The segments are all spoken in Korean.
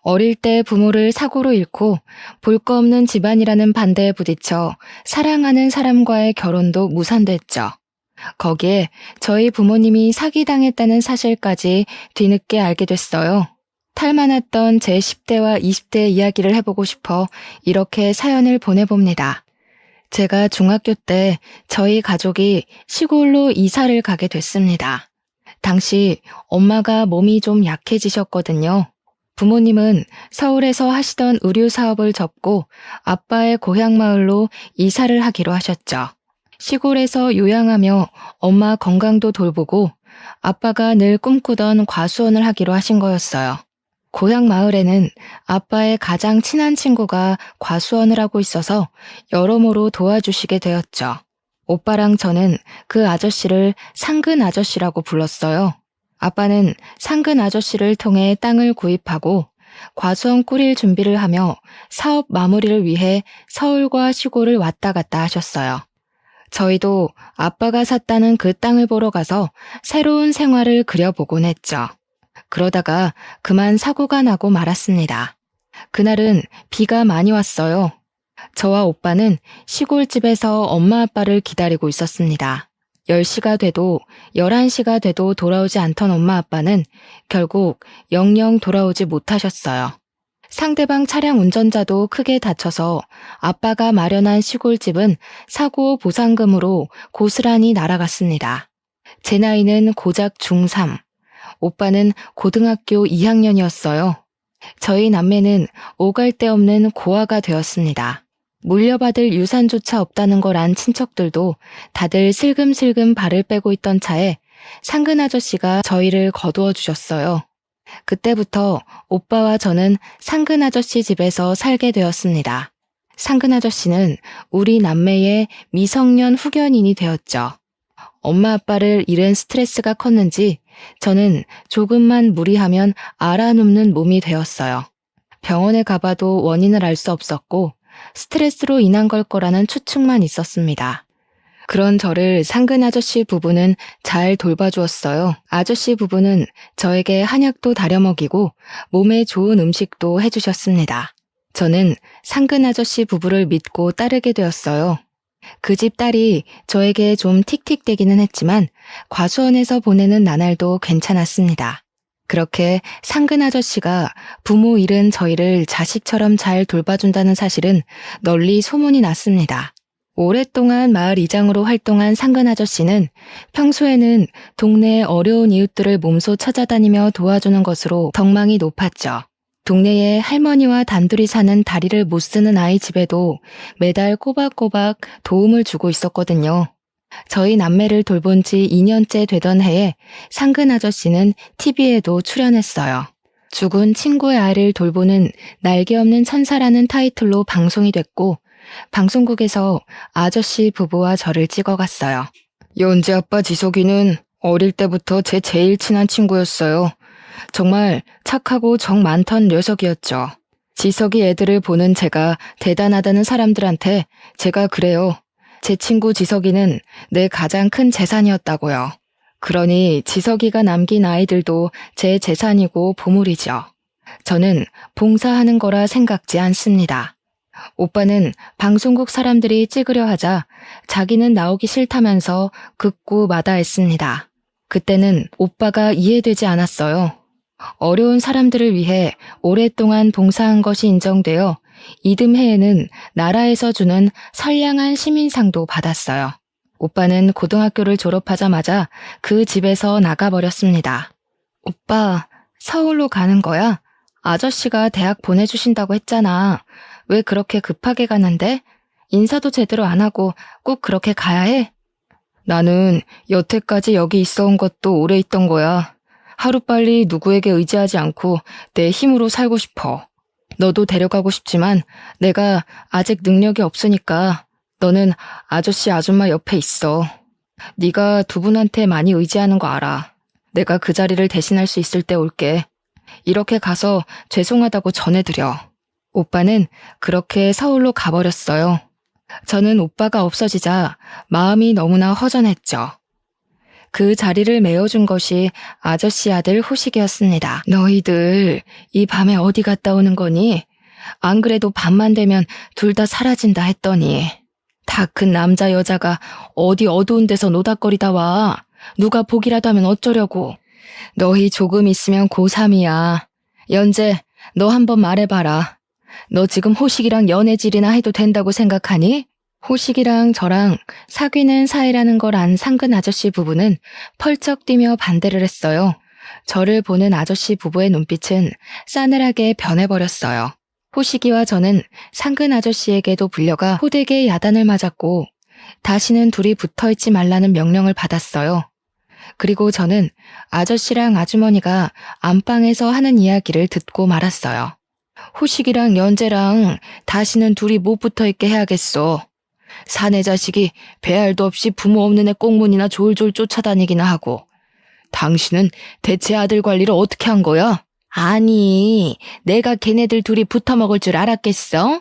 어릴 때 부모를 사고로 잃고 볼 거 없는 집안이라는 반대에 부딪혀 사랑하는 사람과의 결혼도 무산됐죠. 거기에 저희 부모님이 사기당했다는 사실까지 뒤늦게 알게 됐어요. 탈만했던 제 10대와 20대 이야기를 해보고 싶어 이렇게 사연을 보내봅니다. 제가 중학교 때 저희 가족이 시골로 이사를 가게 됐습니다. 당시 엄마가 몸이 좀 약해지셨거든요. 부모님은 서울에서 하시던 의류 사업을 접고 아빠의 고향 마을로 이사를 하기로 하셨죠. 시골에서 요양하며 엄마 건강도 돌보고 아빠가 늘 꿈꾸던 과수원을 하기로 하신 거였어요. 고향 마을에는 아빠의 가장 친한 친구가 과수원을 하고 있어서 여러모로 도와주시게 되었죠. 오빠랑 저는 그 아저씨를 상근 아저씨라고 불렀어요. 아빠는 상근 아저씨를 통해 땅을 구입하고 과수원 꾸릴 준비를 하며 사업 마무리를 위해 서울과 시골을 왔다 갔다 하셨어요. 저희도 아빠가 샀다는 그 땅을 보러 가서 새로운 생활을 그려보곤 했죠. 그러다가 그만 사고가 나고 말았습니다. 그날은 비가 많이 왔어요. 저와 오빠는 시골집에서 엄마 아빠를 기다리고 있었습니다. 10시가 돼도 11시가 돼도 돌아오지 않던 엄마 아빠는 결국 영영 돌아오지 못하셨어요. 상대방 차량 운전자도 크게 다쳐서 아빠가 마련한 시골집은 사고 보상금으로 고스란히 날아갔습니다. 제 나이는 고작 중3, 오빠는 고등학교 2학년이었어요. 저희 남매는 오갈 데 없는 고아가 되었습니다. 물려받을 유산조차 없다는 걸 안 친척들도 다들 슬금슬금 발을 빼고 있던 차에 상근 아저씨가 저희를 거두어 주셨어요. 그때부터 오빠와 저는 상근 아저씨 집에서 살게 되었습니다. 상근 아저씨는 우리 남매의 미성년 후견인이 되었죠. 엄마 아빠를 잃은 스트레스가 컸는지 저는 조금만 무리하면 알아눕는 몸이 되었어요. 병원에 가봐도 원인을 알 수 없었고 스트레스로 인한 걸 거라는 추측만 있었습니다. 그런 저를 상근 아저씨 부부는 잘 돌봐주었어요. 아저씨 부부는 저에게 한약도 다려 먹이고 몸에 좋은 음식도 해주셨습니다. 저는 상근 아저씨 부부를 믿고 따르게 되었어요. 그 집 딸이 저에게 좀 틱틱대기는 했지만 과수원에서 보내는 나날도 괜찮았습니다. 그렇게 상근 아저씨가 부모 잃은 저희를 자식처럼 잘 돌봐준다는 사실은 널리 소문이 났습니다. 오랫동안 마을 이장으로 활동한 상근 아저씨는 평소에는 동네의 어려운 이웃들을 몸소 찾아다니며 도와주는 것으로 덕망이 높았죠. 동네에 할머니와 단둘이 사는 다리를 못 쓰는 아이 집에도 매달 꼬박꼬박 도움을 주고 있었거든요. 저희 남매를 돌본 지 2년째 되던 해에 상근 아저씨는 TV에도 출연했어요. 죽은 친구의 아이를 돌보는 날개 없는 천사라는 타이틀로 방송이 됐고 방송국에서 아저씨 부부와 저를 찍어갔어요. 연지 아빠 지석이는 어릴 때부터 제 제일 친한 친구였어요. 정말 착하고 정 많던 녀석이었죠. 지석이 애들을 보는 제가 대단하다는 사람들한테 제가 그래요. 제 친구 지석이는 내 가장 큰 재산이었다고요. 그러니 지석이가 남긴 아이들도 제 재산이고 보물이죠. 저는 봉사하는 거라 생각지 않습니다. 오빠는 방송국 사람들이 찍으려 하자 자기는 나오기 싫다면서 극구 마다했습니다. 그때는 오빠가 이해되지 않았어요. 어려운 사람들을 위해 오랫동안 봉사한 것이 인정되어 이듬해에는 나라에서 주는 선량한 시민상도 받았어요. 오빠는 고등학교를 졸업하자마자 그 집에서 나가버렸습니다. 오빠, 서울로 가는 거야? 아저씨가 대학 보내주신다고 했잖아. 왜 그렇게 급하게 가는데? 인사도 제대로 안 하고 꼭 그렇게 가야 해? 나는 여태까지 여기 있어 온 것도 오래 있던 거야. 하루빨리 누구에게 의지하지 않고 내 힘으로 살고 싶어. 너도 데려가고 싶지만 내가 아직 능력이 없으니까 너는 아저씨 아줌마 옆에 있어. 네가 두 분한테 많이 의지하는 거 알아. 내가 그 자리를 대신할 수 있을 때 올게. 이렇게 가서 죄송하다고 전해드려. 오빠는 그렇게 서울로 가버렸어요. 저는 오빠가 없어지자 마음이 너무나 허전했죠. 그 자리를 메워준 것이 아저씨 아들 호식이었습니다. 너희들 이 밤에 어디 갔다 오는 거니? 안 그래도 밤만 되면 둘 다 사라진다 했더니 다 큰 남자 여자가 어디 어두운 데서 노닥거리다 와. 누가 보기라도 하면 어쩌려고. 너희 조금 있으면 고3이야. 연재, 너 한번 말해봐라. 너 지금 호식이랑 연애질이나 해도 된다고 생각하니? 호식이랑 저랑 사귀는 사이라는 걸 안 상근 아저씨 부부는 펄쩍 뛰며 반대를 했어요. 저를 보는 아저씨 부부의 눈빛은 싸늘하게 변해버렸어요. 호식이와 저는 상근 아저씨에게도 불려가 호되게 야단을 맞았고 다시는 둘이 붙어있지 말라는 명령을 받았어요. 그리고 저는 아저씨랑 아주머니가 안방에서 하는 이야기를 듣고 말았어요. 호식이랑 연재랑 다시는 둘이 못 붙어있게 해야겠어. 사내 자식이 배알도 없이 부모 없는 애 꽁문이나 졸졸 쫓아다니기나 하고. 당신은 대체 아들 관리를 어떻게 한 거야? 아니, 내가 걔네들 둘이 붙어먹을 줄 알았겠어?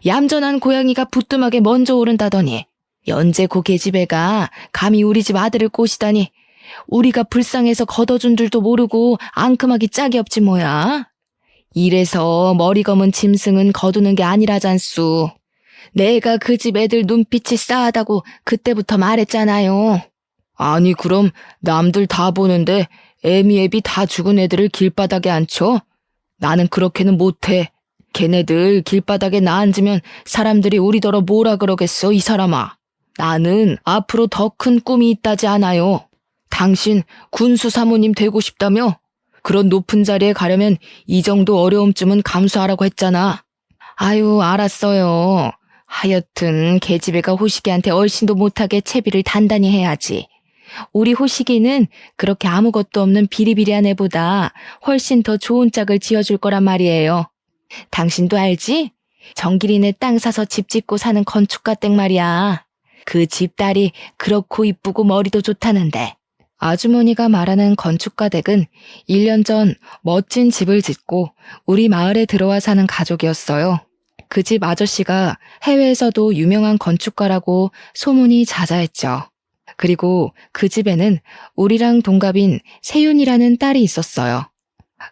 얌전한 고양이가 부뚜막에 먼저 오른다더니 연재 고계집애가 감히 우리 집 아들을 꼬시다니 우리가 불쌍해서 걷어준 줄도 모르고 앙큼하기 짝이 없지 뭐야. 이래서 머리 검은 짐승은 거두는 게 아니라잖수. 내가 그 집 애들 눈빛이 싸하다고 그때부터 말했잖아요. 아니 그럼 남들 다 보는데 애미애비 다 죽은 애들을 길바닥에 앉혀? 나는 그렇게는 못해. 걔네들 길바닥에 나 앉으면 사람들이 우리더러 뭐라 그러겠어 이 사람아. 나는 앞으로 더 큰 꿈이 있다지 않아요. 당신 군수 사모님 되고 싶다며? 그런 높은 자리에 가려면 이 정도 어려움쯤은 감수하라고 했잖아. 아유 알았어요. 하여튼 계집애가 호식이한테 얼씬도 못하게 채비를 단단히 해야지. 우리 호식이는 그렇게 아무것도 없는 비리비리한 애보다 훨씬 더 좋은 짝을 지어줄 거란 말이에요. 당신도 알지? 정기린에 땅 사서 집 짓고 사는 건축가 댁 말이야. 그 집 딸이 그렇고 이쁘고 머리도 좋다는데. 아주머니가 말하는 건축가 댁은 1년 전 멋진 집을 짓고 우리 마을에 들어와 사는 가족이었어요. 그 집 아저씨가 해외에서도 유명한 건축가라고 소문이 자자했죠. 그리고 그 집에는 우리랑 동갑인 세윤이라는 딸이 있었어요.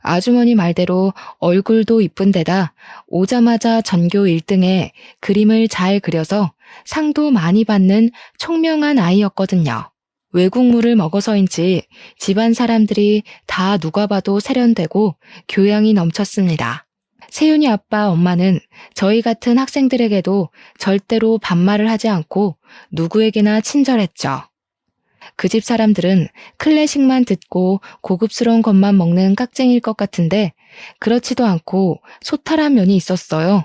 아주머니 말대로 얼굴도 이쁜 데다 오자마자 전교 1등에 그림을 잘 그려서 상도 많이 받는 총명한 아이였거든요. 외국물을 먹어서인지 집안 사람들이 다 누가 봐도 세련되고 교양이 넘쳤습니다. 세윤이 아빠 엄마는 저희 같은 학생들에게도 절대로 반말을 하지 않고 누구에게나 친절했죠. 그 집 사람들은 클래식만 듣고 고급스러운 것만 먹는 깍쟁이일 것 같은데 그렇지도 않고 소탈한 면이 있었어요.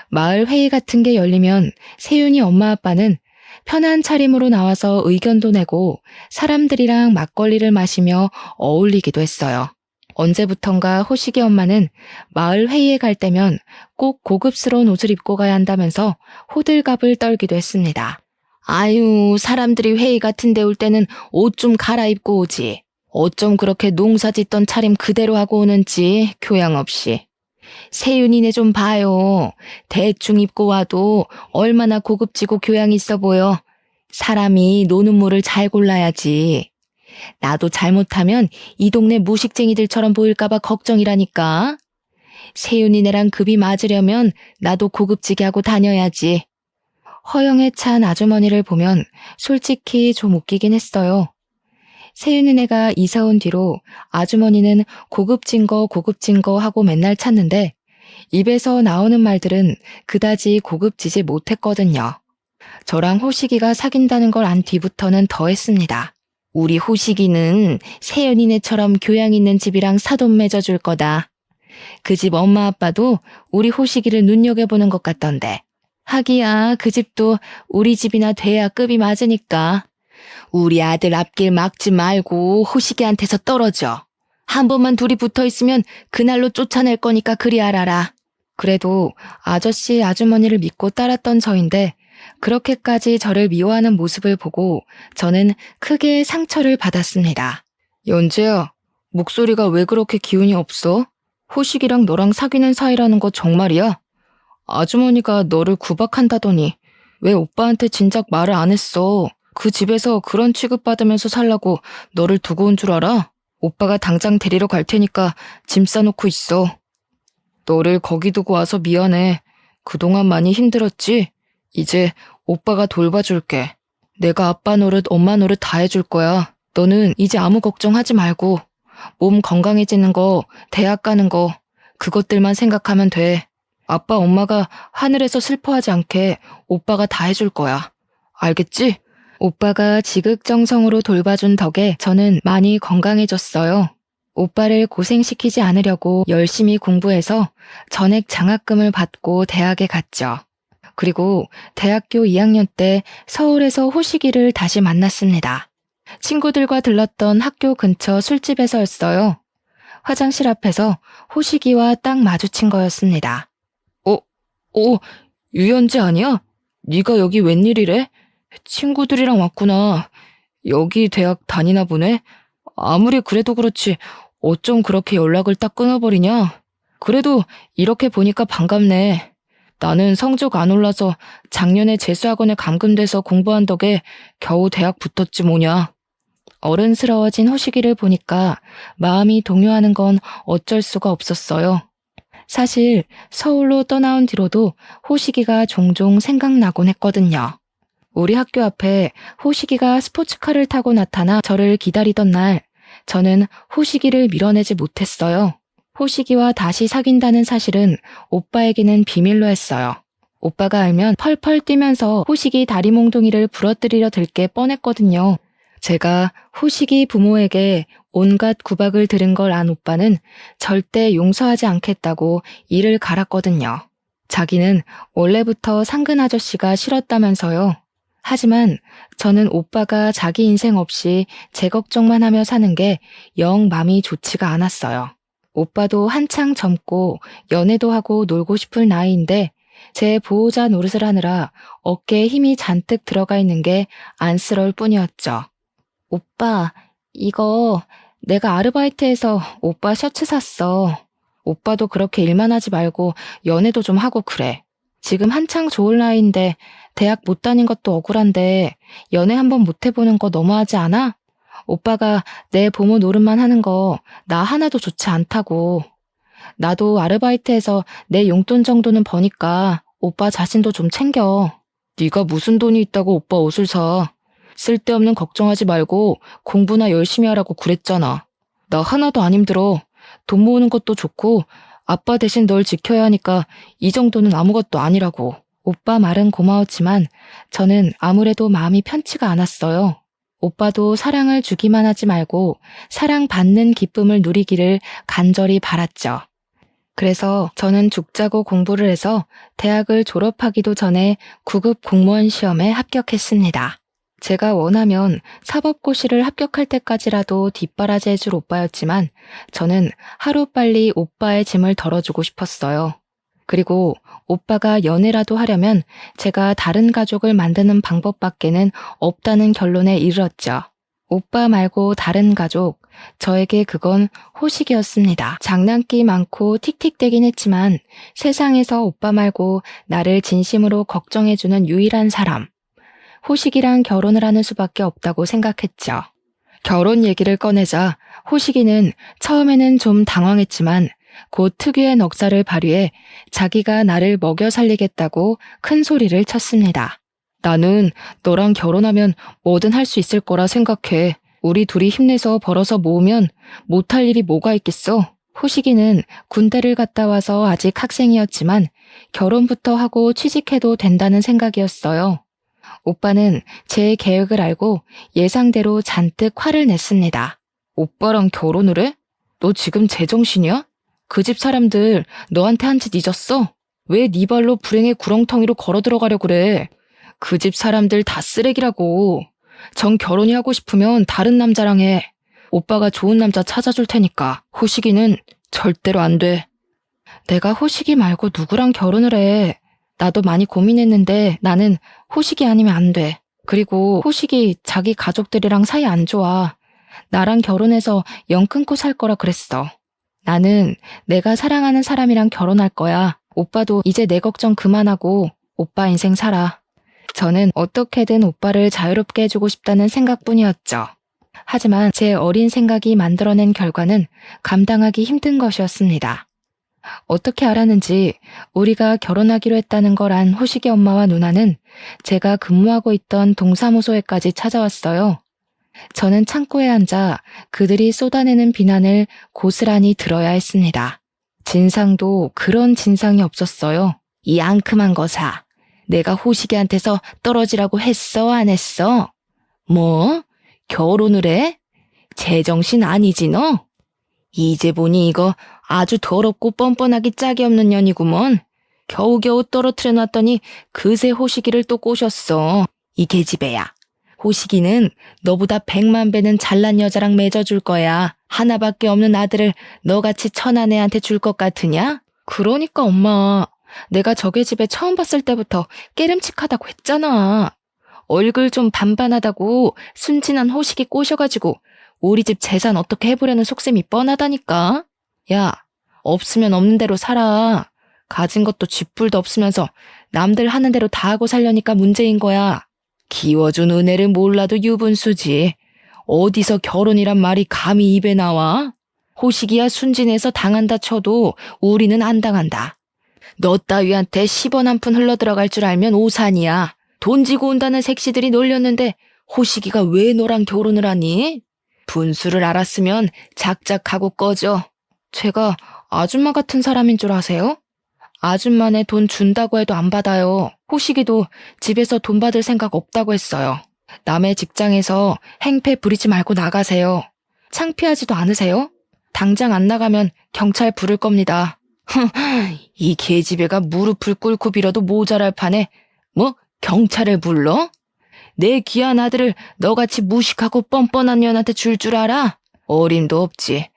마을 회의 같은 게 열리면 세윤이 엄마 아빠는 편한 차림으로 나와서 의견도 내고 사람들이랑 막걸리를 마시며 어울리기도 했어요. 언제부턴가 호식이 엄마는 마을 회의에 갈 때면 꼭 고급스러운 옷을 입고 가야 한다면서 호들갑을 떨기도 했습니다. 아유, 사람들이 회의 같은 데 올 때는 옷 좀 갈아입고 오지. 어쩜 그렇게 농사 짓던 차림 그대로 하고 오는지 교양 없이. 세윤이네 좀 봐요. 대충 입고 와도 얼마나 고급지고 교양 있어 보여. 사람이 노는 물을 잘 골라야지. 나도 잘못하면 이 동네 무식쟁이들처럼 보일까봐 걱정이라니까. 세윤이네랑 급이 맞으려면 나도 고급지게 하고 다녀야지. 허영에 찬 아주머니를 보면 솔직히 좀 웃기긴 했어요. 세윤이네가 이사 온 뒤로 아주머니는 고급진 거 하고 맨날 찾는데 입에서 나오는 말들은 그다지 고급지지 못했거든요. 저랑 호식이가 사귄다는 걸 안 뒤부터는 더 했습니다. 우리 호식이는 세윤이네처럼 교양 있는 집이랑 사돈 맺어줄 거다. 그 집 엄마 아빠도 우리 호식이를 눈여겨보는 것 같던데. 하기야 그 집도 우리 집이나 돼야 급이 맞으니까. 우리 아들 앞길 막지 말고 호식이한테서 떨어져. 한 번만 둘이 붙어있으면 그날로 쫓아낼 거니까 그리 알아라. 그래도 아저씨 아주머니를 믿고 따랐던 저인데 그렇게까지 저를 미워하는 모습을 보고 저는 크게 상처를 받았습니다. 연재야, 목소리가 왜 그렇게 기운이 없어? 호식이랑 너랑 사귀는 사이라는 거 정말이야? 아주머니가 너를 구박한다더니 왜 오빠한테 진작 말을 안 했어? 그 집에서 그런 취급받으면서 살라고 너를 두고 온 줄 알아? 오빠가 당장 데리러 갈 테니까 짐 싸놓고 있어. 너를 거기 두고 와서 미안해. 그동안 많이 힘들었지? 이제 오빠가 돌봐줄게. 내가 아빠 노릇, 엄마 노릇 다 해줄 거야. 너는 이제 아무 걱정하지 말고 몸 건강해지는 거, 대학 가는 거, 그것들만 생각하면 돼. 아빠, 엄마가 하늘에서 슬퍼하지 않게 오빠가 다 해줄 거야. 알겠지? 오빠가 지극정성으로 돌봐준 덕에 저는 많이 건강해졌어요. 오빠를 고생시키지 않으려고 열심히 공부해서 전액 장학금을 받고 대학에 갔죠. 그리고 대학교 2학년 때 서울에서 호식이를 다시 만났습니다. 친구들과 들렀던 학교 근처 술집에서였어요. 화장실 앞에서 호식이와 딱 마주친 거였습니다. 유연지 아니야? 네가 여기 웬일이래? 친구들이랑 왔구나. 여기 대학 다니나 보네? 아무리 그래도 그렇지 어쩜 그렇게 연락을 딱 끊어버리냐? 그래도 이렇게 보니까 반갑네. 나는 성적 안 올라서 작년에 재수학원에 감금돼서 공부한 덕에 겨우 대학 붙었지 뭐냐. 어른스러워진 호식이를 보니까 마음이 동요하는 건 어쩔 수가 없었어요. 사실 서울로 떠나온 뒤로도 호식이가 종종 생각나곤 했거든요. 우리 학교 앞에 호식이가 스포츠카를 타고 나타나 저를 기다리던 날, 저는 호식이를 밀어내지 못했어요. 호식이와 다시 사귄다는 사실은 오빠에게는 비밀로 했어요. 오빠가 알면 펄펄 뛰면서 호식이 다리 몽둥이를 부러뜨리려 들 게 뻔했거든요. 제가 호식이 부모에게 온갖 구박을 들은 걸 안 오빠는 절대 용서하지 않겠다고 이를 갈았거든요. 자기는 원래부터 상근 아저씨가 싫었다면서요. 하지만 저는 오빠가 자기 인생 없이 제 걱정만 하며 사는 게 영 맘이 좋지가 않았어요. 오빠도 한창 젊고 연애도 하고 놀고 싶을 나이인데 제 보호자 노릇을 하느라 어깨에 힘이 잔뜩 들어가 있는 게 안쓰러울 뿐이었죠. 오빠, 이거 내가 아르바이트해서 오빠 셔츠 샀어. 오빠도 그렇게 일만 하지 말고 연애도 좀 하고 그래. 지금 한창 좋을 나이인데 대학 못 다닌 것도 억울한데 연애 한번 못 해보는 거 너무하지 않아? 오빠가 내 보모 노릇만 하는 거 나 하나도 좋지 않다고. 나도 아르바이트해서 내 용돈 정도는 버니까 오빠 자신도 좀 챙겨. 네가 무슨 돈이 있다고 오빠 옷을 사. 쓸데없는 걱정하지 말고 공부나 열심히 하라고 그랬잖아. 나 하나도 안 힘들어. 돈 모으는 것도 좋고 아빠 대신 널 지켜야 하니까 이 정도는 아무것도 아니라고. 오빠 말은 고마웠지만 저는 아무래도 마음이 편치가 않았어요. 오빠도 사랑을 주기만 하지 말고 사랑받는 기쁨을 누리기를 간절히 바랐죠. 그래서 저는 죽자고 공부를 해서 대학을 졸업하기도 전에 9급 공무원 시험에 합격했습니다. 제가 원하면 사법고시를 합격할 때까지라도 뒷바라지 해줄 오빠였지만 저는 하루빨리 오빠의 짐을 덜어주고 싶었어요. 그리고 오빠가 연애라도 하려면 제가 다른 가족을 만드는 방법밖에는 없다는 결론에 이르렀죠. 오빠 말고 다른 가족, 저에게 그건 호식이었습니다. 장난기 많고 틱틱대긴 했지만 세상에서 오빠 말고 나를 진심으로 걱정해주는 유일한 사람. 호식이랑 결혼을 하는 수밖에 없다고 생각했죠. 결혼 얘기를 꺼내자 호식이는 처음에는 좀 당황했지만 곧 특유의 넉살을 발휘해 자기가 나를 먹여 살리겠다고 큰 소리를 쳤습니다. 나는 너랑 결혼하면 뭐든 할 수 있을 거라 생각해. 우리 둘이 힘내서 벌어서 모으면 못할 일이 뭐가 있겠어. 호식이는 군대를 갔다 와서 아직 학생이었지만 결혼부터 하고 취직해도 된다는 생각이었어요. 오빠는 제 계획을 알고 예상대로 잔뜩 화를 냈습니다. 오빠랑 결혼을 해? 너 지금 제정신이야? 그 집 사람들 너한테 한 짓 잊었어? 왜 네 발로 불행의 구렁텅이로 걸어 들어가려 그래? 그 집 사람들 다 쓰레기라고. 정 결혼이 하고 싶으면 다른 남자랑 해. 오빠가 좋은 남자 찾아줄 테니까. 호식이는 절대로 안 돼. 내가 호식이 말고 누구랑 결혼을 해. 나도 많이 고민했는데 나는 호식이 아니면 안 돼. 그리고 호식이 자기 가족들이랑 사이 안 좋아. 나랑 결혼해서 영 끊고 살 거라 그랬어. 나는 내가 사랑하는 사람이랑 결혼할 거야. 오빠도 이제 내 걱정 그만하고 오빠 인생 살아. 저는 어떻게든 오빠를 자유롭게 해주고 싶다는 생각뿐이었죠. 하지만 제 어린 생각이 만들어낸 결과는 감당하기 힘든 것이었습니다. 어떻게 알았는지 우리가 결혼하기로 했다는 걸 안 호식이 엄마와 누나는 제가 근무하고 있던 동사무소에까지 찾아왔어요. 저는 창고에 앉아 그들이 쏟아내는 비난을 고스란히 들어야 했습니다. 진상도 그런 진상이 없었어요. 이 앙큼한 거사. 내가 호식이한테서 떨어지라고 했어, 안 했어? 뭐? 결혼을 해? 제정신 아니지 너? 이제 보니 이거 아주 더럽고 뻔뻔하기 짝이 없는 년이구먼. 겨우겨우 떨어뜨려 놨더니 그새 호식이를 또 꼬셨어. 이 계집애야. 호식이는 너보다 100만 배는 잘난 여자랑 맺어줄 거야. 하나밖에 없는 아들을 너같이 천한 애한테 줄 것 같으냐? 그러니까 엄마, 내가 저 계집애 처음 봤을 때부터 깨름칙하다고 했잖아. 얼굴 좀 반반하다고 순진한 호식이 꼬셔가지고 우리 집 재산 어떻게 해보려는 속셈이 뻔하다니까. 야, 없으면 없는 대로 살아. 가진 것도 쥐뿔도 없으면서 남들 하는 대로 다 하고 살려니까 문제인 거야. 키워준 은혜를 몰라도 유분수지. 어디서 결혼이란 말이 감히 입에 나와? 호식이야 순진해서 당한다 쳐도 우리는 안 당한다. 너 따위한테 10원 한 푼 흘러들어갈 줄 알면 오산이야. 돈 지고 온다는 색시들이 놀렸는데 호식이가 왜 너랑 결혼을 하니? 분수를 알았으면 작작하고 꺼져. 제가 아줌마 같은 사람인 줄 아세요? 아줌마네 돈 준다고 해도 안 받아요. 호식이도 집에서 돈 받을 생각 없다고 했어요. 남의 직장에서 행패 부리지 말고 나가세요. 창피하지도 않으세요? 당장 안 나가면 경찰 부를 겁니다. 이 계집애가 무릎을 꿇고 빌어도 모자랄 판에 뭐 경찰을 불러? 내 귀한 아들을 너같이 무식하고 뻔뻔한 년한테 줄 줄 알아? 어림도 없지.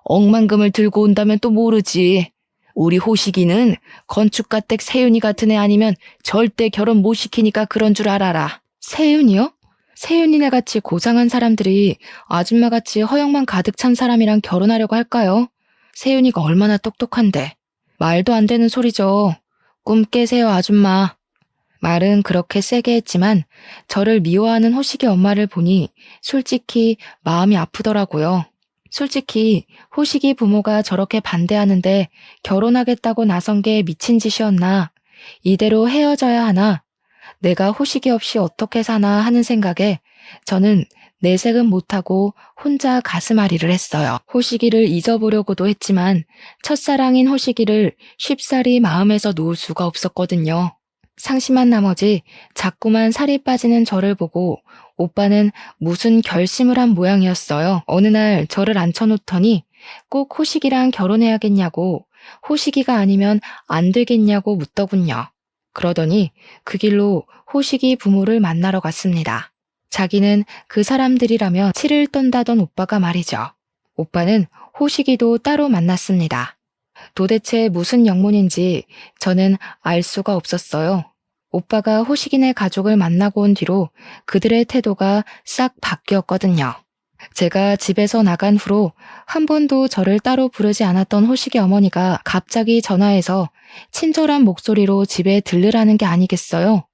억만금을 들고 온다면 또 모르지. 우리 호식이는 건축가댁 세윤이 같은 애 아니면 절대 결혼 못 시키니까 그런 줄 알아라. 세윤이요? 세윤이네 같이 고상한 사람들이 아줌마같이 허영만 가득 찬 사람이랑 결혼하려고 할까요? 세윤이가 얼마나 똑똑한데. 말도 안 되는 소리죠. 꿈 깨세요, 아줌마. 말은 그렇게 세게 했지만 저를 미워하는 호식이 엄마를 보니 솔직히 마음이 아프더라고요. 솔직히 호식이 부모가 저렇게 반대하는데 결혼하겠다고 나선 게 미친 짓이었나? 이대로 헤어져야 하나? 내가 호식이 없이 어떻게 사나 하는 생각에 저는 내색은 못하고 혼자 가슴앓이를 했어요. 호식이를 잊어보려고도 했지만 첫사랑인 호식이를 쉽사리 마음에서 놓을 수가 없었거든요. 상심한 나머지 자꾸만 살이 빠지는 저를 보고 오빠는 무슨 결심을 한 모양이었어요. 어느 날 저를 앉혀놓더니 꼭 호식이랑 결혼해야겠냐고, 호식이가 아니면 안 되겠냐고 묻더군요. 그러더니 그 길로 호식이 부모를 만나러 갔습니다. 자기는 그 사람들이라며 치를 떤다던 오빠가 말이죠. 오빠는 호식이도 따로 만났습니다. 도대체 무슨 영문인지 저는 알 수가 없었어요. 오빠가 호식이네 가족을 만나고 온 뒤로 그들의 태도가 싹 바뀌었거든요. 제가 집에서 나간 후로 한 번도 저를 따로 부르지 않았던 호식이 어머니가 갑자기 전화해서 친절한 목소리로 집에 들르라는 게 아니겠어요?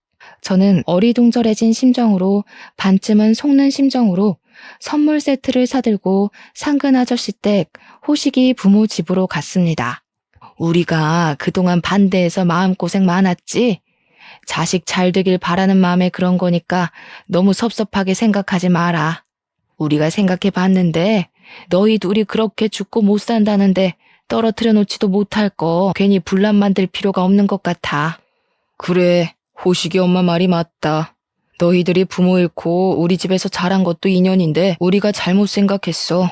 저는 어리둥절해진 심정으로, 반쯤은 속는 심정으로 선물 세트를 사들고 상근 아저씨 댁 호식이 부모 집으로 갔습니다. 우리가 그동안 반대해서 마음고생 많았지? 자식 잘 되길 바라는 마음에 그런 거니까 너무 섭섭하게 생각하지 마라. 우리가 생각해 봤는데 너희 둘이 그렇게 죽고 못 산다는데 떨어뜨려 놓지도 못할 거 괜히 분란 만들 필요가 없는 것 같아. 그래, 호식이 엄마 말이 맞다. 너희들이 부모 잃고 우리 집에서 자란 것도 인연인데 우리가 잘못 생각했어.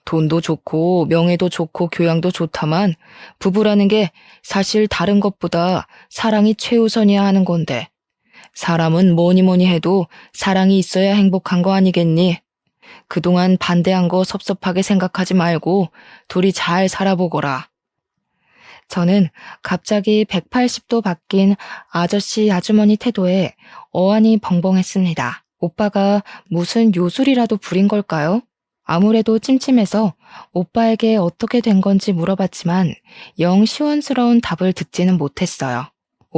돈도 좋고 명예도 좋고 교양도 좋다만 부부라는 게 사실 다른 것보다 사랑이 최우선이야 하는 건데, 사람은 뭐니 뭐니 해도 사랑이 있어야 행복한 거 아니겠니? 그동안 반대한 거 섭섭하게 생각하지 말고 둘이 잘 살아보거라. 저는 갑자기 180도 바뀐 아저씨 아주머니 태도에 어안이 벙벙했습니다. 오빠가 무슨 요술이라도 부린 걸까요? 아무래도 찜찜해서 오빠에게 어떻게 된 건지 물어봤지만 영 시원스러운 답을 듣지는 못했어요.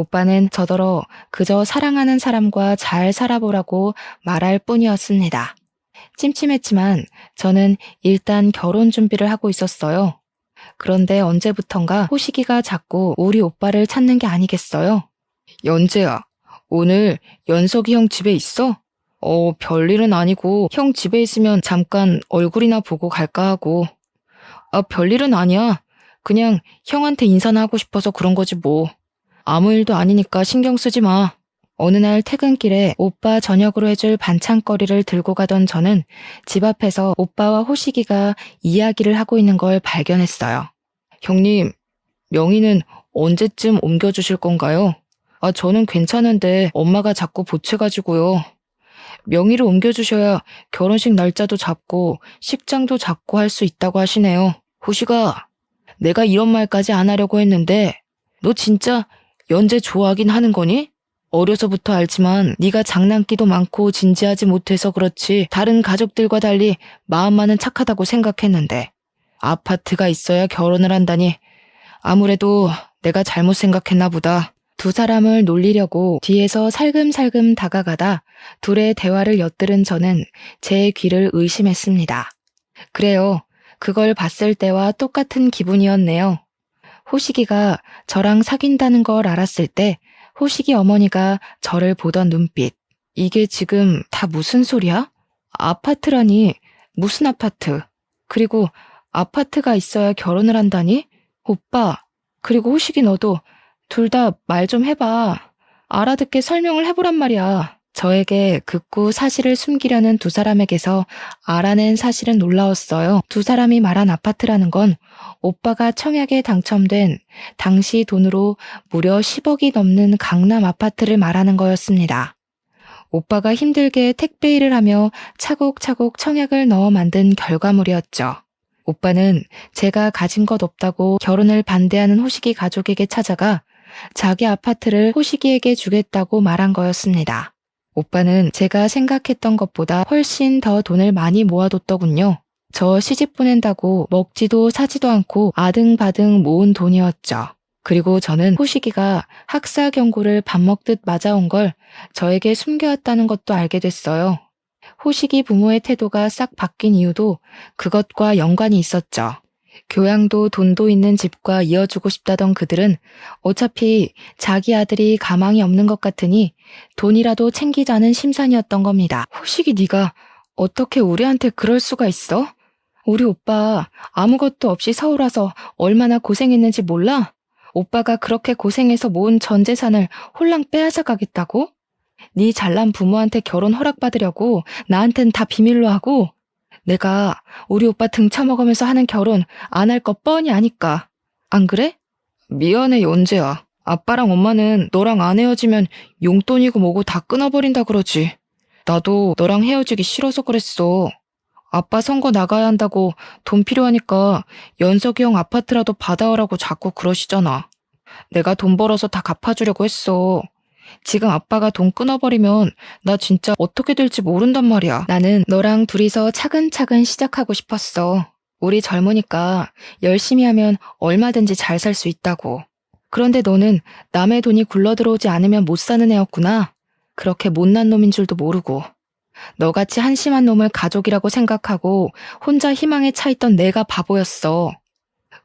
오빠는 저더러 그저 사랑하는 사람과 잘 살아보라고 말할 뿐이었습니다. 찜찜했지만 저는 일단 결혼 준비를 하고 있었어요. 그런데 언제부턴가 호식이가 자꾸 우리 오빠를 찾는 게 아니겠어요? 연재야, 오늘 연석이 형 집에 있어? 별일은 아니고 형 집에 있으면 잠깐 얼굴이나 보고 갈까 하고. 별일은 아니야. 그냥 형한테 인사나 하고 싶어서 그런 거지 뭐. 아무 일도 아니니까 신경 쓰지 마. 어느 날 퇴근길에 오빠 저녁으로 해줄 반찬거리를 들고 가던 저는 집 앞에서 오빠와 호식이가 이야기를 하고 있는 걸 발견했어요. 형님, 명의는 언제쯤 옮겨주실 건가요? 저는 괜찮은데 엄마가 자꾸 보채가지고요. 명의를 옮겨주셔야 결혼식 날짜도 잡고 식장도 잡고 할 수 있다고 하시네요. 호식아, 내가 이런 말까지 안 하려고 했는데 너 진짜 연재 좋아하긴 하는 거니? 어려서부터 알지만 네가 장난기도 많고 진지하지 못해서 그렇지 다른 가족들과 달리 마음만은 착하다고 생각했는데 아파트가 있어야 결혼을 한다니 아무래도 내가 잘못 생각했나 보다. 두 사람을 놀리려고 뒤에서 살금살금 다가가다 둘의 대화를 엿들은 저는 제 귀를 의심했습니다. 그래요. 그걸 봤을 때와 똑같은 기분이었네요. 호식이가 저랑 사귄다는 걸 알았을 때 호식이 어머니가 저를 보던 눈빛. 이게 지금 다 무슨 소리야? 아파트라니 무슨 아파트? 그리고 아파트가 있어야 결혼을 한다니? 오빠, 그리고 호식이 너도 둘 다 말 좀 해봐. 알아듣게 설명을 해보란 말이야. 저에게 극구 사실을 숨기려는 두 사람에게서 알아낸 사실은 놀라웠어요. 두 사람이 말한 아파트라는 건 오빠가 청약에 당첨된 당시 돈으로 무려 10억이 넘는 강남 아파트를 말하는 거였습니다. 오빠가 힘들게 택배 일을 하며 차곡차곡 청약을 넣어 만든 결과물이었죠. 오빠는 제가 가진 것 없다고 결혼을 반대하는 호식이 가족에게 찾아가 자기 아파트를 호식이에게 주겠다고 말한 거였습니다. 오빠는 제가 생각했던 것보다 훨씬 더 돈을 많이 모아뒀더군요. 저 시집 보낸다고 먹지도 사지도 않고 아등바등 모은 돈이었죠. 그리고 저는 호식이가 학사 경고를 밥 먹듯 맞아온 걸 저에게 숨겨왔다는 것도 알게 됐어요. 호식이 부모의 태도가 싹 바뀐 이유도 그것과 연관이 있었죠. 교양도 돈도 있는 집과 이어주고 싶다던 그들은 어차피 자기 아들이 가망이 없는 것 같으니 돈이라도 챙기자는 심산이었던 겁니다. 호식이 네가 어떻게 우리한테 그럴 수가 있어? 우리 오빠 아무것도 없이 서울 와서 얼마나 고생했는지 몰라? 오빠가 그렇게 고생해서 모은 전 재산을 홀랑 빼앗아 가겠다고? 네 잘난 부모한테 결혼 허락받으려고 나한텐 다 비밀로 하고 내가 우리 오빠 등쳐먹으면서 하는 결혼 안 할 거 뻔히 아니까. 안 그래? 미안해 연재야. 아빠랑 엄마는 너랑 안 헤어지면 용돈이고 뭐고 다 끊어버린다 그러지. 나도 너랑 헤어지기 싫어서 그랬어. 아빠 선거 나가야 한다고 돈 필요하니까 연석이 형 아파트라도 받아오라고 자꾸 그러시잖아. 내가 돈 벌어서 다 갚아주려고 했어. 지금 아빠가 돈 끊어버리면 나 진짜 어떻게 될지 모른단 말이야. 나는 너랑 둘이서 차근차근 시작하고 싶었어. 우리 젊으니까 열심히 하면 얼마든지 잘 살 수 있다고. 그런데 너는 남의 돈이 굴러들어오지 않으면 못 사는 애였구나. 그렇게 못난 놈인 줄도 모르고. 너같이 한심한 놈을 가족이라고 생각하고 혼자 희망에 차있던 내가 바보였어.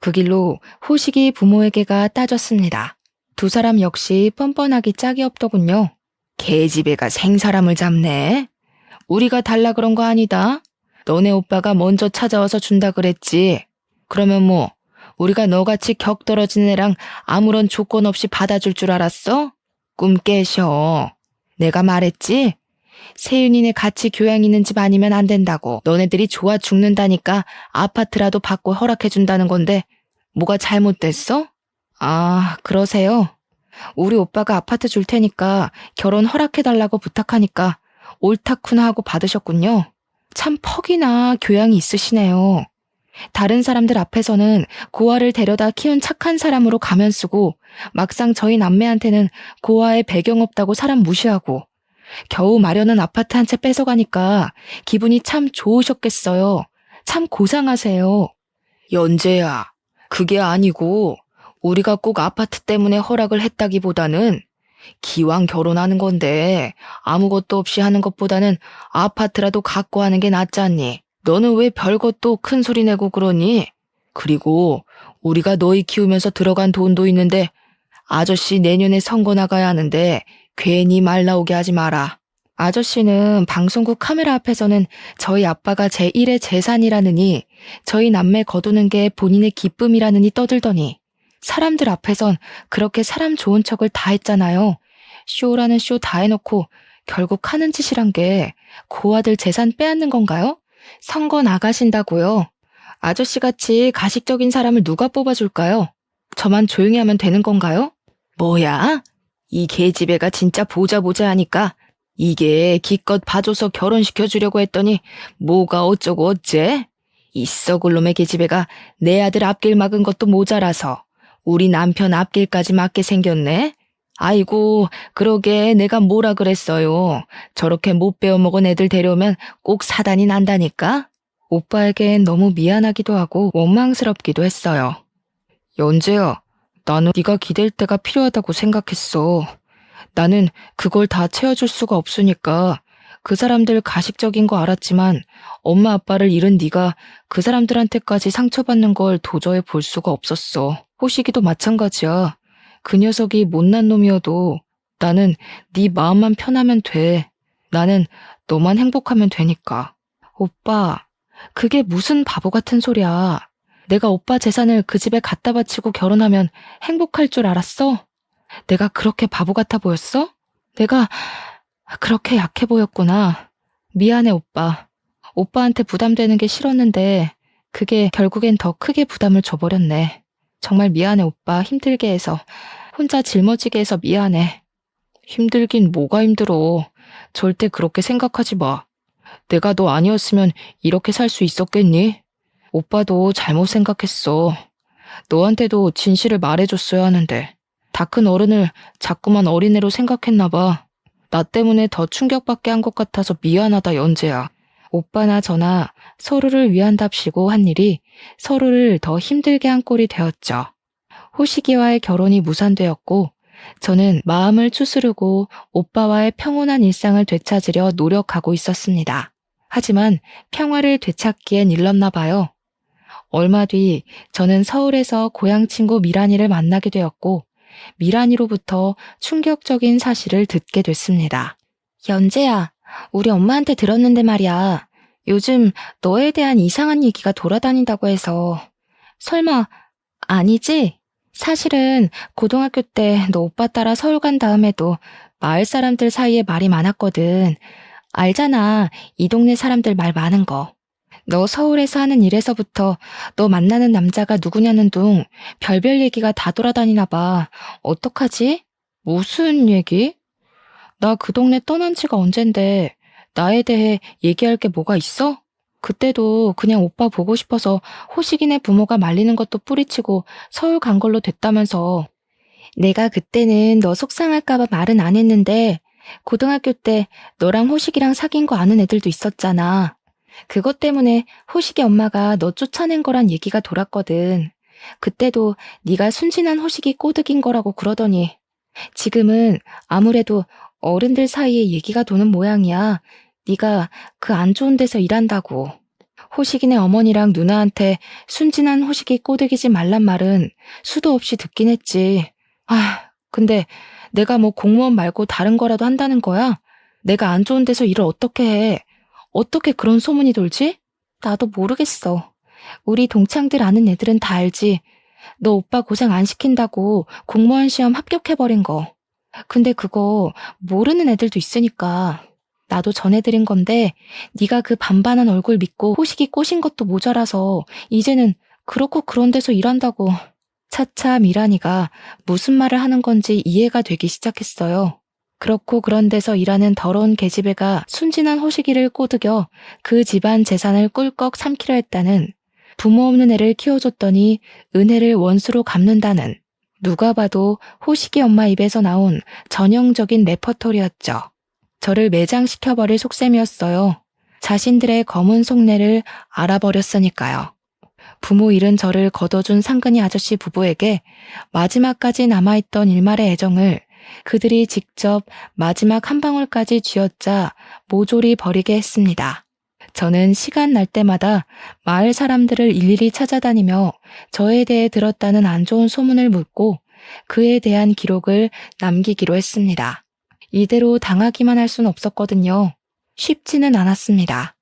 그 길로 호식이 부모에게가 따졌습니다. 두 사람 역시 뻔뻔하기 짝이 없더군요. 계집애가 생사람을 잡네. 우리가 달라 그런 거 아니다. 너네 오빠가 먼저 찾아와서 준다 그랬지. 그러면 뭐 우리가 너같이 격 떨어진 애랑 아무런 조건 없이 받아줄 줄 알았어? 꿈 깨셔. 내가 말했지? 세윤이네 같이 교양 있는 집 아니면 안 된다고. 너네들이 좋아 죽는다니까 아파트라도 받고 허락해준다는 건데 뭐가 잘못됐어? 그러세요? 우리 오빠가 아파트 줄 테니까 결혼 허락해달라고 부탁하니까 옳다쿠나 하고 받으셨군요. 참 퍽이나 교양이 있으시네요. 다른 사람들 앞에서는 고아를 데려다 키운 착한 사람으로 가면 쓰고 막상 저희 남매한테는 고아에 배경 없다고 사람 무시하고 겨우 마련한 아파트 한 채 뺏어가니까 기분이 참 좋으셨겠어요. 참 고상하세요. 연재야, 그게 아니고 우리가 꼭 아파트 때문에 허락을 했다기보다는 기왕 결혼하는 건데 아무것도 없이 하는 것보다는 아파트라도 갖고 하는 게 낫잖니. 너는 왜 별것도 큰 소리 내고 그러니? 그리고 우리가 너희 키우면서 들어간 돈도 있는데 아저씨 내년에 선거 나가야 하는데 괜히 말 나오게 하지 마라. 아저씨는 방송국 카메라 앞에서는 저희 아빠가 제1의 재산이라느니 저희 남매 거두는 게 본인의 기쁨이라느니 떠들더니 사람들 앞에선 그렇게 사람 좋은 척을 다 했잖아요. 쇼라는 쇼 다 해놓고 결국 하는 짓이란 게 고아들 재산 빼앗는 건가요? 선거 나가신다고요? 아저씨같이 가식적인 사람을 누가 뽑아줄까요? 저만 조용히 하면 되는 건가요? 뭐야? 이 계집애가 진짜 보자 하니까 이게 기껏 봐줘서 결혼시켜주려고 했더니 뭐가 어쩌고 어째? 이 썩을 놈의 계집애가 내 아들 앞길 막은 것도 모자라서 우리 남편 앞길까지 막게 생겼네? 아이고, 그러게 내가 뭐라 그랬어요. 저렇게 못 배워먹은 애들 데려오면 꼭 사단이 난다니까? 오빠에겐 너무 미안하기도 하고 원망스럽기도 했어요. 연재야, 나는 네가 기댈 때가 필요하다고 생각했어. 나는 그걸 다 채워줄 수가 없으니까 그 사람들 가식적인 거 알았지만 엄마 아빠를 잃은 네가 그 사람들한테까지 상처받는 걸 도저히 볼 수가 없었어. 호식이도 마찬가지야. 그 녀석이 못난 놈이어도 나는 네 마음만 편하면 돼. 나는 너만 행복하면 되니까. 오빠, 그게 무슨 바보 같은 소리야. 내가 오빠 재산을 그 집에 갖다 바치고 결혼하면 행복할 줄 알았어? 내가 그렇게 바보 같아 보였어? 내가 그렇게 약해 보였구나. 미안해, 오빠. 오빠한테 부담되는 게 싫었는데 그게 결국엔 더 크게 부담을 줘버렸네. 정말 미안해, 오빠. 힘들게 해서. 혼자 짊어지게 해서 미안해. 힘들긴 뭐가 힘들어. 절대 그렇게 생각하지 마. 내가 너 아니었으면 이렇게 살 수 있었겠니? 오빠도 잘못 생각했어. 너한테도 진실을 말해줬어야 하는데 다 큰 어른을 자꾸만 어린애로 생각했나 봐. 나 때문에 더 충격받게 한 것 같아서 미안하다, 연재야. 오빠나 저나 서로를 위한답시고 한 일이 서로를 더 힘들게 한 꼴이 되었죠. 호식이와의 결혼이 무산되었고 저는 마음을 추스르고 오빠와의 평온한 일상을 되찾으려 노력하고 있었습니다. 하지만 평화를 되찾기엔 일렀나 봐요. 얼마 뒤 저는 서울에서 고향 친구 미란이를 만나게 되었고 미란이로부터 충격적인 사실을 듣게 됐습니다. 연재야, 우리 엄마한테 들었는데 말이야. 요즘 너에 대한 이상한 얘기가 돌아다닌다고 해서. 설마 아니지? 사실은 고등학교 때 너 오빠 따라 서울 간 다음에도 마을 사람들 사이에 말이 많았거든. 알잖아, 이 동네 사람들 말 많은 거. 너 서울에서 하는 일에서부터 너 만나는 남자가 누구냐는 둥 별별 얘기가 다 돌아다니나 봐. 어떡하지? 무슨 얘기? 나 그 동네 떠난 지가 언젠데 나에 대해 얘기할 게 뭐가 있어? 그때도 그냥 오빠 보고 싶어서 호식이네 부모가 말리는 것도 뿌리치고 서울 간 걸로 됐다면서. 내가 그때는 너 속상할까봐 말은 안 했는데 고등학교 때 너랑 호식이랑 사귄 거 아는 애들도 있었잖아. 그것 때문에 호식이 엄마가 너 쫓아낸 거란 얘기가 돌았거든. 그때도 네가 순진한 호식이 꼬드긴 거라고 그러더니 지금은 아무래도 어른들 사이에 얘기가 도는 모양이야. 네가 그 안 좋은 데서 일한다고. 호식이네 어머니랑 누나한테 순진한 호식이 꼬드기지 말란 말은 수도 없이 듣긴 했지. 근데 내가 뭐 공무원 말고 다른 거라도 한다는 거야? 내가 안 좋은 데서 일을 어떻게 해? 어떻게 그런 소문이 돌지? 나도 모르겠어. 우리 동창들 아는 애들은 다 알지. 너 오빠 고생 안 시킨다고 공무원 시험 합격해버린 거. 근데 그거 모르는 애들도 있으니까. 나도 전해드린 건데 네가 그 반반한 얼굴 믿고 호식이 꼬신 것도 모자라서 이제는 그렇고 그런 데서 일한다고. 차차 미란이가 무슨 말을 하는 건지 이해가 되기 시작했어요. 그렇고 그런 데서 일하는 더러운 계집애가 순진한 호식이를 꼬드겨 그 집안 재산을 꿀꺽 삼키려 했다는, 부모 없는 애를 키워줬더니 은혜를 원수로 갚는다는, 누가 봐도 호식이 엄마 입에서 나온 전형적인 레퍼토리였죠. 저를 매장시켜버릴 속셈이었어요. 자신들의 검은 속내를 알아버렸으니까요. 부모 잃은 저를 거둬준 상근이 아저씨 부부에게 마지막까지 남아있던 일말의 애정을 그들이 직접 마지막 한 방울까지 쥐어짜 모조리 버리게 했습니다. 저는 시간 날 때마다 마을 사람들을 일일이 찾아다니며 저에 대해 들었다는 안 좋은 소문을 묻고 그에 대한 기록을 남기기로 했습니다. 이대로 당하기만 할 순 없었거든요. 쉽지는 않았습니다.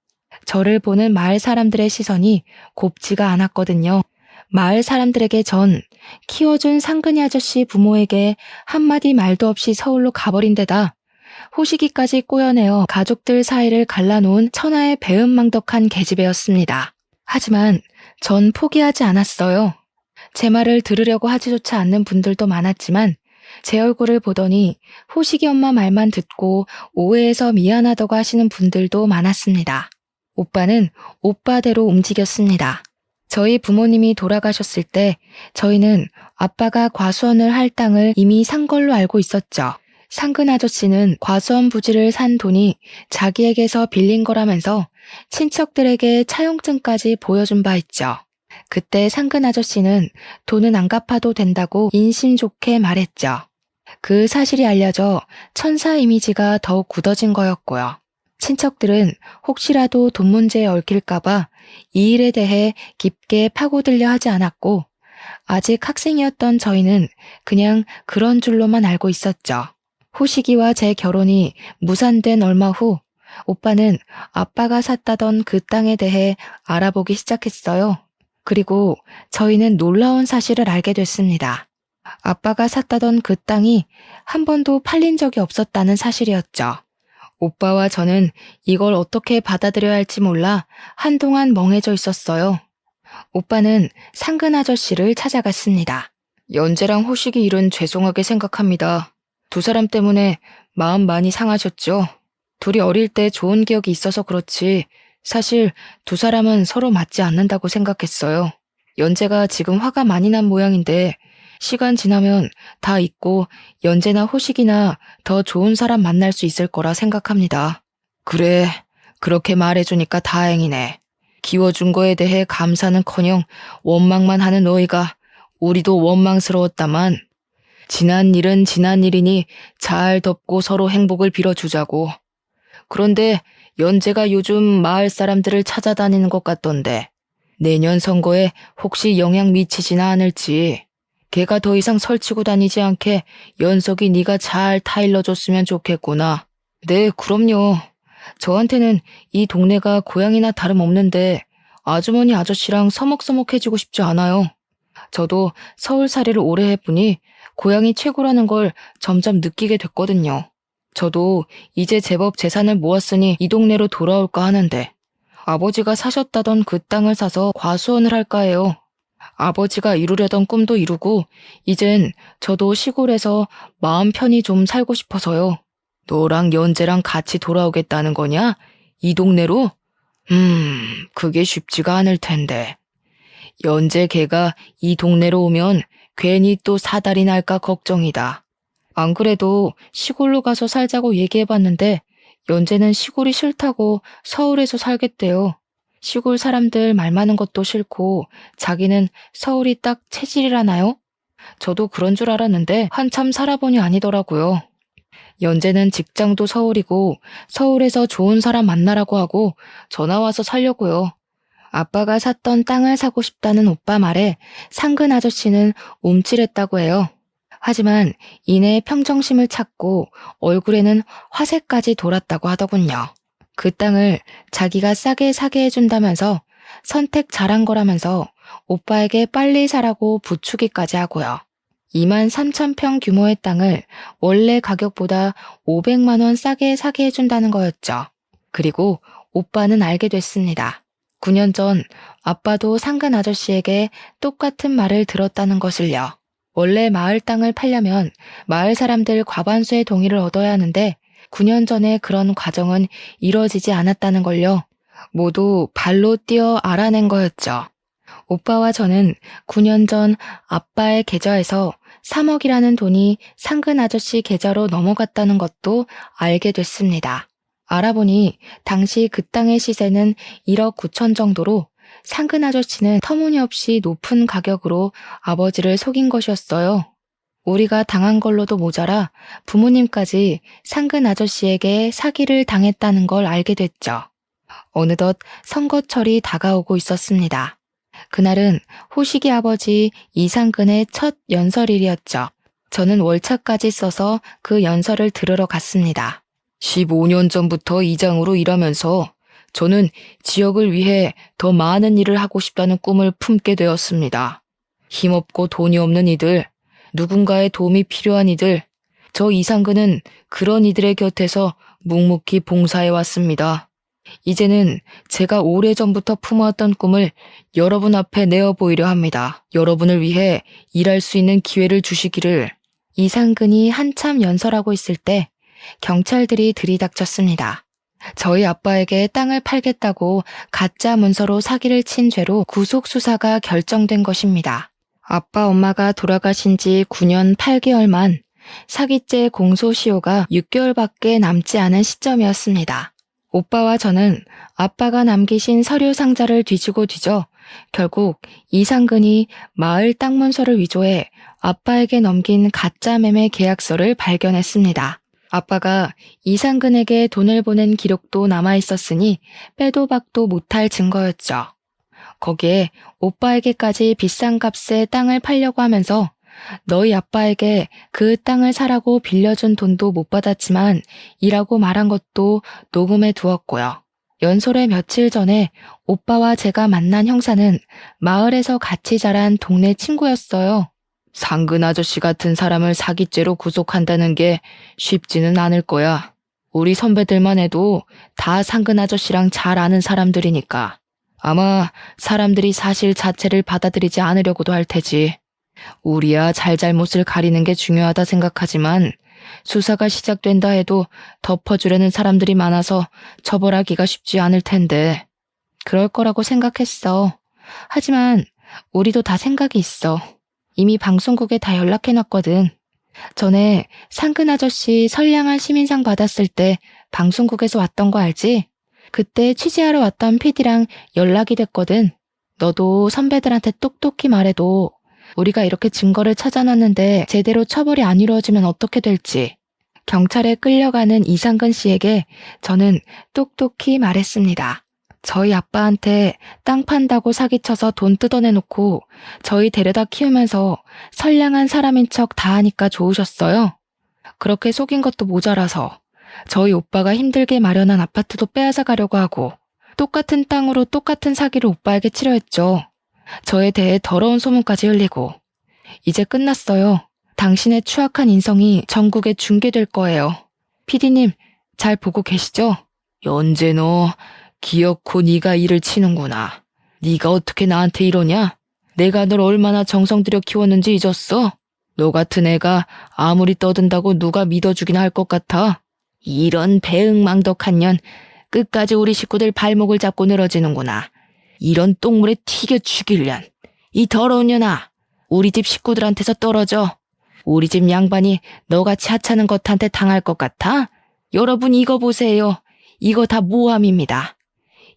저를 보는 마을 사람들의 시선이 곱지가 않았거든요. 마을 사람들에게 전 키워준 상근이 아저씨 부모에게 한마디 말도 없이 서울로 가버린 데다 호식이까지 꼬여내어 가족들 사이를 갈라놓은 천하의 배은망덕한 계집애였습니다. 하지만 전 포기하지 않았어요. 제 말을 들으려고 하지조차 않는 분들도 많았지만 제 얼굴을 보더니 호식이 엄마 말만 듣고 오해해서 미안하다고 하시는 분들도 많았습니다. 오빠는 오빠대로 움직였습니다. 저희 부모님이 돌아가셨을 때 저희는 아빠가 과수원을 할 땅을 이미 산 걸로 알고 있었죠. 상근 아저씨는 과수원 부지를 산 돈이 자기에게서 빌린 거라면서 친척들에게 차용증까지 보여준 바 있죠. 그때 상근 아저씨는 돈은 안 갚아도 된다고 인심 좋게 말했죠. 그 사실이 알려져 천사 이미지가 더욱 굳어진 거였고요. 친척들은 혹시라도 돈 문제에 얽힐까봐 이 일에 대해 깊게 파고들려 하지 않았고 아직 학생이었던 저희는 그냥 그런 줄로만 알고 있었죠. 호식이와 제 결혼이 무산된 얼마 후 오빠는 아빠가 샀다던 그 땅에 대해 알아보기 시작했어요. 그리고 저희는 놀라운 사실을 알게 됐습니다. 아빠가 샀다던 그 땅이 한 번도 팔린 적이 없었다는 사실이었죠. 오빠와 저는 이걸 어떻게 받아들여야 할지 몰라 한동안 멍해져 있었어요. 오빠는 상근 아저씨를 찾아갔습니다. 연재랑 호식이 일은 죄송하게 생각합니다. 두 사람 때문에 마음 많이 상하셨죠? 둘이 어릴 때 좋은 기억이 있어서 그렇지 사실 두 사람은 서로 맞지 않는다고 생각했어요. 연재가 지금 화가 많이 난 모양인데 시간 지나면 다 잊고 연재나 호식이나 더 좋은 사람 만날 수 있을 거라 생각합니다. 그래, 그렇게 말해주니까 다행이네. 키워준 거에 대해 감사는커녕 원망만 하는 너희가 우리도 원망스러웠다만 지난 일은 지난 일이니 잘 덮고 서로 행복을 빌어주자고. 그런데 연재가 요즘 마을 사람들을 찾아다니는 것 같던데 내년 선거에 혹시 영향 미치지나 않을지. 걔가 더 이상 설치고 다니지 않게 연석이 네가 잘 타일러줬으면 좋겠구나. 네, 그럼요. 저한테는 이 동네가 고향이나 다름없는데 아주머니 아저씨랑 서먹서먹해지고 싶지 않아요. 저도 서울살이를 오래 해보니 고향이 최고라는 걸 점점 느끼게 됐거든요. 저도 이제 제법 재산을 모았으니 이 동네로 돌아올까 하는데 아버지가 사셨다던 그 땅을 사서 과수원을 할까 해요. 아버지가 이루려던 꿈도 이루고 이젠 저도 시골에서 마음 편히 좀 살고 싶어서요. 너랑 연재랑 같이 돌아오겠다는 거냐? 이 동네로? 그게 쉽지가 않을 텐데. 연재 걔가 이 동네로 오면 괜히 또 사달이 날까 걱정이다. 안 그래도 시골로 가서 살자고 얘기해봤는데 연재는 시골이 싫다고 서울에서 살겠대요. 시골 사람들 말 많은 것도 싫고 자기는 서울이 딱 체질이라나요? 저도 그런 줄 알았는데 한참 살아보니 아니더라고요. 연재는 직장도 서울이고 서울에서 좋은 사람 만나라고 하고 전화와서 살려고요. 아빠가 샀던 땅을 사고 싶다는 오빠 말에 상근 아저씨는 움찔했다고 해요. 하지만 이내 평정심을 찾고 얼굴에는 화색까지 돌았다고 하더군요. 그 땅을 자기가 싸게 사게 해준다면서 선택 잘한 거라면서 오빠에게 빨리 사라고 부추기까지 하고요. 23,000평 규모의 땅을 원래 가격보다 500만 원 싸게 사게 해준다는 거였죠. 그리고 오빠는 알게 됐습니다. 9년 전 아빠도 상근 아저씨에게 똑같은 말을 들었다는 것을요. 원래 마을 땅을 팔려면 마을 사람들 과반수의 동의를 얻어야 하는데 9년 전에 그런 과정은 이뤄지지 않았다는 걸요. 모두 발로 뛰어 알아낸 거였죠. 오빠와 저는 9년 전 아빠의 계좌에서 3억이라는 돈이 상근 아저씨 계좌로 넘어갔다는 것도 알게 됐습니다. 알아보니 당시 그 땅의 시세는 1억 9천 정도로 상근 아저씨는 터무니없이 높은 가격으로 아버지를 속인 것이었어요. 우리가 당한 걸로도 모자라 부모님까지 상근 아저씨에게 사기를 당했다는 걸 알게 됐죠. 어느덧 선거철이 다가오고 있었습니다. 그날은 호식이 아버지 이상근의 첫 연설일이었죠. 저는 월차까지 써서 그 연설을 들으러 갔습니다. 15년 전부터 이장으로 일하면서 저는 지역을 위해 더 많은 일을 하고 싶다는 꿈을 품게 되었습니다. 힘없고 돈이 없는 이들, 누군가의 도움이 필요한 이들, 저 이상근은 그런 이들의 곁에서 묵묵히 봉사해 왔습니다. 이제는 제가 오래전부터 품어왔던 꿈을 여러분 앞에 내어 보이려 합니다. 여러분을 위해 일할 수 있는 기회를 주시기를. 이상근이 한참 연설하고 있을 때 경찰들이 들이닥쳤습니다. 저희 아빠에게 땅을 팔겠다고 가짜 문서로 사기를 친 죄로 구속 수사가 결정된 것입니다. 아빠 엄마가 돌아가신 지 9년 8개월 만 사기죄 공소시효가 6개월밖에 남지 않은 시점이었습니다. 오빠와 저는 아빠가 남기신 서류 상자를 뒤지고 뒤져 결국 이상근이 마을 땅 문서를 위조해 아빠에게 넘긴 가짜 매매 계약서를 발견했습니다. 아빠가 이상근에게 돈을 보낸 기록도 남아있었으니 빼도 박도 못할 증거였죠. 거기에 오빠에게까지 비싼 값에 땅을 팔려고 하면서 너희 아빠에게 그 땅을 사라고 빌려준 돈도 못 받았지만 이라고 말한 것도 녹음해 두었고요. 연설의 며칠 전에 오빠와 제가 만난 형사는 마을에서 같이 자란 동네 친구였어요. 상근 아저씨 같은 사람을 사기죄로 구속한다는 게 쉽지는 않을 거야. 우리 선배들만 해도 다 상근 아저씨랑 잘 아는 사람들이니까. 아마 사람들이 사실 자체를 받아들이지 않으려고도 할 테지. 우리야 잘잘못을 가리는 게 중요하다 생각하지만 수사가 시작된다 해도 덮어주려는 사람들이 많아서 처벌하기가 쉽지 않을 텐데. 그럴 거라고 생각했어. 하지만 우리도 다 생각이 있어. 이미 방송국에 다 연락해놨거든. 전에 상근 아저씨 선량한 시민상 받았을 때 방송국에서 왔던 거 알지? 그때 취재하러 왔던 PD랑 연락이 됐거든. 너도 선배들한테 똑똑히 말해도 우리가 이렇게 증거를 찾아놨는데 제대로 처벌이 안 이루어지면 어떻게 될지. 경찰에 끌려가는 이상근 씨에게 저는 똑똑히 말했습니다. 저희 아빠한테 땅 판다고 사기쳐서 돈 뜯어내놓고 저희 데려다 키우면서 선량한 사람인 척 다 하니까 좋으셨어요. 그렇게 속인 것도 모자라서 저희 오빠가 힘들게 마련한 아파트도 빼앗아 가려고 하고 똑같은 땅으로 똑같은 사기를 오빠에게 치려했죠. 저에 대해 더러운 소문까지 흘리고. 이제 끝났어요. 당신의 추악한 인성이 전국에 중계될 거예요. PD님, 잘 보고 계시죠? 연재 너 기어코 네가 일을 치는구나. 네가 어떻게 나한테 이러냐? 내가 널 얼마나 정성 들여 키웠는지 잊었어? 너 같은 애가 아무리 떠든다고 누가 믿어주긴 할 것 같아? 이런 배응망덕한 년, 끝까지 우리 식구들 발목을 잡고 늘어지는구나. 이런 똥물에 튀겨 죽일련. 이 더러운 년아, 우리 집 식구들한테서 떨어져. 우리 집 양반이 너같이 하찮은 것한테 당할 것 같아? 여러분 이거 보세요. 이거 다 모함입니다.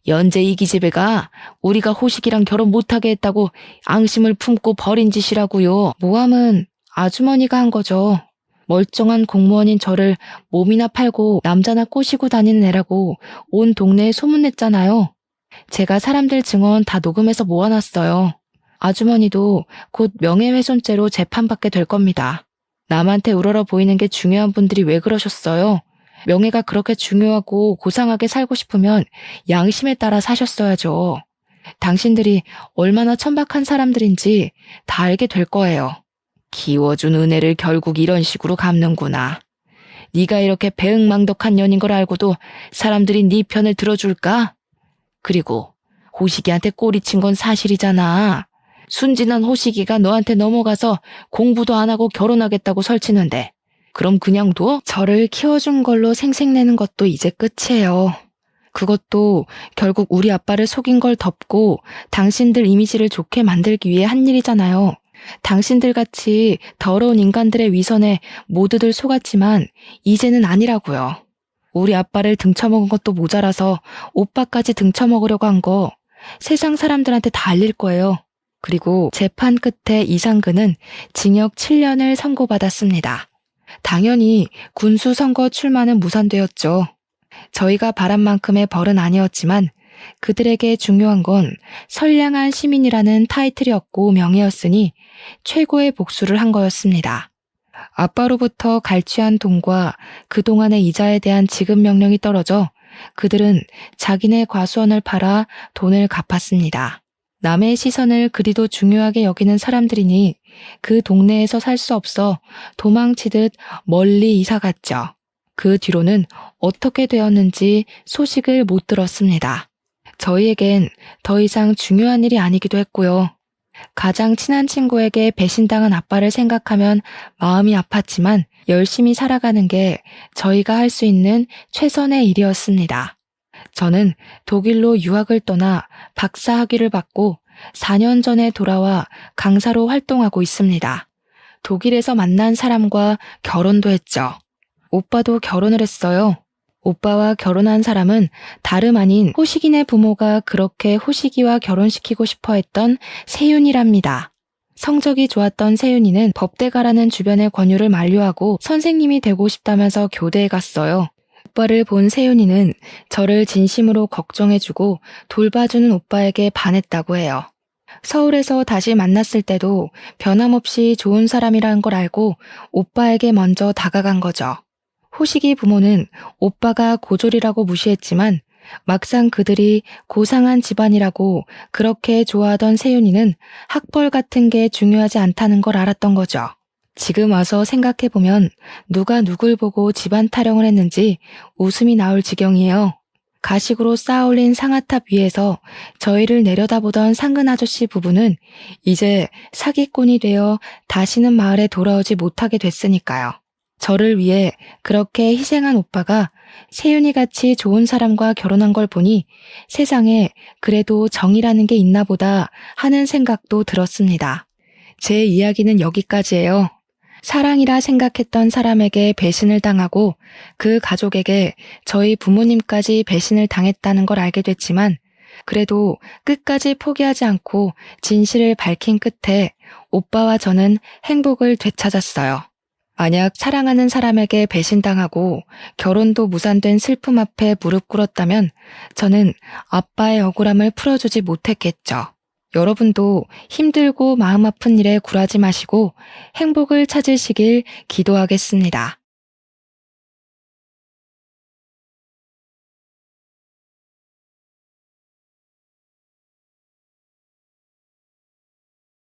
연재 이 기집애가 우리가 호식이랑 결혼 못하게 했다고 앙심을 품고 벌인 짓이라고요. 모함은 아주머니가 한 거죠. 멀쩡한 공무원인 저를 몸이나 팔고 남자나 꼬시고 다니는 애라고 온 동네에 소문냈잖아요. 제가 사람들 증언 다 녹음해서 모아놨어요. 아주머니도 곧 명예훼손죄로 재판받게 될 겁니다. 남한테 우러러 보이는 게 중요한 분들이 왜 그러셨어요? 명예가 그렇게 중요하고 고상하게 살고 싶으면 양심에 따라 사셨어야죠. 당신들이 얼마나 천박한 사람들인지 다 알게 될 거예요. 키워준 은혜를 결국 이런 식으로 갚는구나. 네가 이렇게 배응망덕한 년인 걸 알고도 사람들이 네 편을 들어줄까? 그리고 호식이한테 꼬리친 건 사실이잖아. 순진한 호식이가 너한테 넘어가서 공부도 안 하고 결혼하겠다고 설치는데 그럼 그냥 둬? 저를 키워준 걸로 생색내는 것도 이제 끝이에요. 그것도 결국 우리 아빠를 속인 걸 덮고 당신들 이미지를 좋게 만들기 위해 한 일이잖아요. 당신들 같이 더러운 인간들의 위선에 모두들 속았지만 이제는 아니라고요. 우리 아빠를 등쳐먹은 것도 모자라서 오빠까지 등쳐먹으려고 한 거 세상 사람들한테 다 알릴 거예요. 그리고 재판 끝에 이상근은 징역 7년을 선고받았습니다. 당연히 군수 선거 출마는 무산되었죠. 저희가 바란 만큼의 벌은 아니었지만 그들에게 중요한 건 선량한 시민이라는 타이틀이었고 명예였으니 최고의 복수를 한 거였습니다. 아빠로부터 갈취한 돈과 그동안의 이자에 대한 지급 명령이 떨어져 그들은 자기네 과수원을 팔아 돈을 갚았습니다. 남의 시선을 그리도 중요하게 여기는 사람들이니 그 동네에서 살 수 없어 도망치듯 멀리 이사 갔죠. 그 뒤로는 어떻게 되었는지 소식을 못 들었습니다. 저희에겐 더 이상 중요한 일이 아니기도 했고요. 가장 친한 친구에게 배신당한 아빠를 생각하면 마음이 아팠지만 열심히 살아가는 게 저희가 할 수 있는 최선의 일이었습니다. 저는 독일로 유학을 떠나 박사 학위를 받고 4년 전에 돌아와 강사로 활동하고 있습니다. 독일에서 만난 사람과 결혼도 했죠. 오빠도 결혼을 했어요. 오빠와 결혼한 사람은 다름 아닌 호식이네 부모가 그렇게 호식이와 결혼시키고 싶어 했던 세윤이랍니다. 성적이 좋았던 세윤이는 법대 가라는 주변의 권유를 만류하고 선생님이 되고 싶다면서 교대에 갔어요. 오빠를 본 세윤이는 저를 진심으로 걱정해주고 돌봐주는 오빠에게 반했다고 해요. 서울에서 다시 만났을 때도 변함없이 좋은 사람이라는 걸 알고 오빠에게 먼저 다가간 거죠. 호식이 부모는 오빠가 고졸이라고 무시했지만 막상 그들이 고상한 집안이라고 그렇게 좋아하던 세윤이는 학벌 같은 게 중요하지 않다는 걸 알았던 거죠. 지금 와서 생각해보면 누가 누굴 보고 집안 타령을 했는지 웃음이 나올 지경이에요. 가식으로 쌓아올린 상아탑 위에서 저희를 내려다보던 상근 아저씨 부부는 이제 사기꾼이 되어 다시는 마을에 돌아오지 못하게 됐으니까요. 저를 위해 그렇게 희생한 오빠가 세윤이같이 좋은 사람과 결혼한 걸 보니 세상에 그래도 정이라는 게 있나 보다 하는 생각도 들었습니다. 제 이야기는 여기까지예요. 사랑이라 생각했던 사람에게 배신을 당하고 그 가족에게 저희 부모님까지 배신을 당했다는 걸 알게 됐지만 그래도 끝까지 포기하지 않고 진실을 밝힌 끝에 오빠와 저는 행복을 되찾았어요. 만약 사랑하는 사람에게 배신당하고 결혼도 무산된 슬픔 앞에 무릎 꿇었다면 저는 아빠의 억울함을 풀어주지 못했겠죠. 여러분도 힘들고 마음 아픈 일에 굴하지 마시고 행복을 찾으시길 기도하겠습니다.